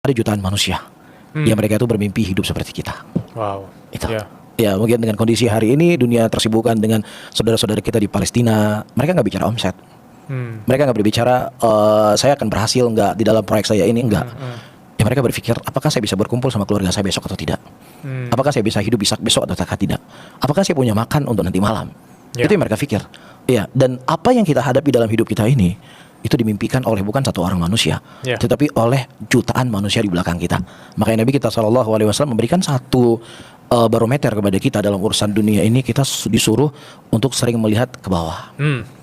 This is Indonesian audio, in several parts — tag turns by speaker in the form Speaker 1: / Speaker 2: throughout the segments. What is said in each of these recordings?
Speaker 1: ada jutaan manusia yang mereka itu bermimpi hidup seperti kita.
Speaker 2: Wow.
Speaker 1: Itu.
Speaker 2: Yeah.
Speaker 1: Ya mungkin dengan kondisi hari ini dunia tersibukkan dengan saudara-saudara kita di Palestina, mereka nggak bicara omset, mereka nggak berbicara saya akan berhasil nggak di dalam proyek saya ini, enggak. Ya mereka berpikir apakah saya bisa berkumpul sama keluarga saya besok atau tidak, apakah saya bisa hidup besok atau tidak, apakah saya punya makan untuk nanti malam. Itu yang mereka pikir. Ya, dan apa yang kita hadapi dalam hidup kita ini itu dimimpikan oleh bukan satu orang manusia, tetapi oleh jutaan manusia di belakang kita. Makanya Nabi kita SAW memberikan satu barometer kepada kita dalam urusan dunia ini. Kita disuruh untuk sering melihat ke bawah.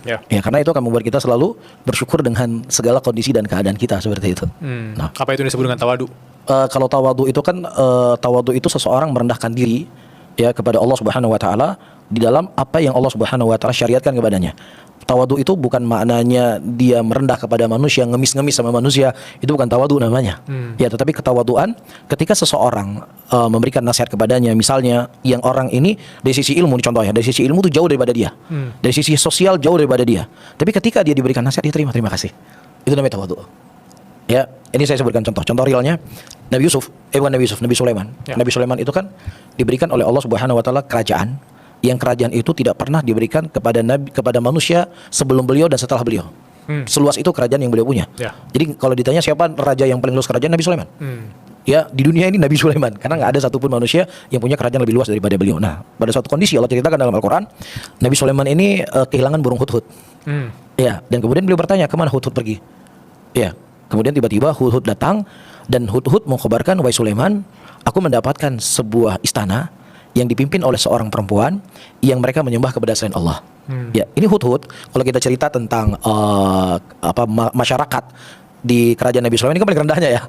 Speaker 1: Ya, karena itu akan membuat kita selalu bersyukur dengan segala kondisi dan keadaan kita seperti itu.
Speaker 2: Nah, apa itu disebut dengan tawadu?
Speaker 1: Kalau tawadu itu kan tawadu itu seseorang merendahkan diri ya kepada Allah Subhanahu wa taala di dalam apa yang Allah Subhanahu wa taala syariatkan kepadanya. Tawadu itu bukan maknanya dia merendah kepada manusia, ngemis-ngemis sama manusia, itu bukan tawadu namanya. Ya, tetapi ketawaduan ketika seseorang memberikan nasihat kepadanya, misalnya yang orang ini dari sisi ilmu, contohnya dari sisi ilmu itu jauh daripada dia, dari sisi sosial jauh daripada dia, tapi ketika dia diberikan nasihat dia terima kasih, itu namanya tawadu. Ya, ini saya sebutkan contoh realnya Nabi Yusuf, Nabi Sulaiman. Nabi Sulaiman itu kan diberikan oleh Allah Subhanahu wa taala kerajaan, yang kerajaan itu tidak pernah diberikan kepada manusia sebelum beliau dan setelah beliau. Seluas itu kerajaan yang beliau punya. Jadi kalau ditanya siapa raja yang paling luas kerajaan, Nabi Sulaiman. Ya, di dunia ini Nabi Sulaiman, karena nggak ada satupun manusia yang punya kerajaan lebih luas daripada beliau. Nah, pada suatu kondisi Allah ceritakan dalam Al-Quran, Nabi Sulaiman ini kehilangan burung hudhud. Ya, dan kemudian beliau bertanya, kemana hudhud pergi? Ya, kemudian tiba-tiba hudhud datang dan hudhud mengkhabarkan, wahai Sulaiman, aku mendapatkan sebuah istana yang dipimpin oleh seorang perempuan yang mereka menyembah kepada selain Allah. Ya, ini hudhud. Kalau kita cerita tentang masyarakat di kerajaan Nabi Sulaiman ini kan paling rendahnya ya.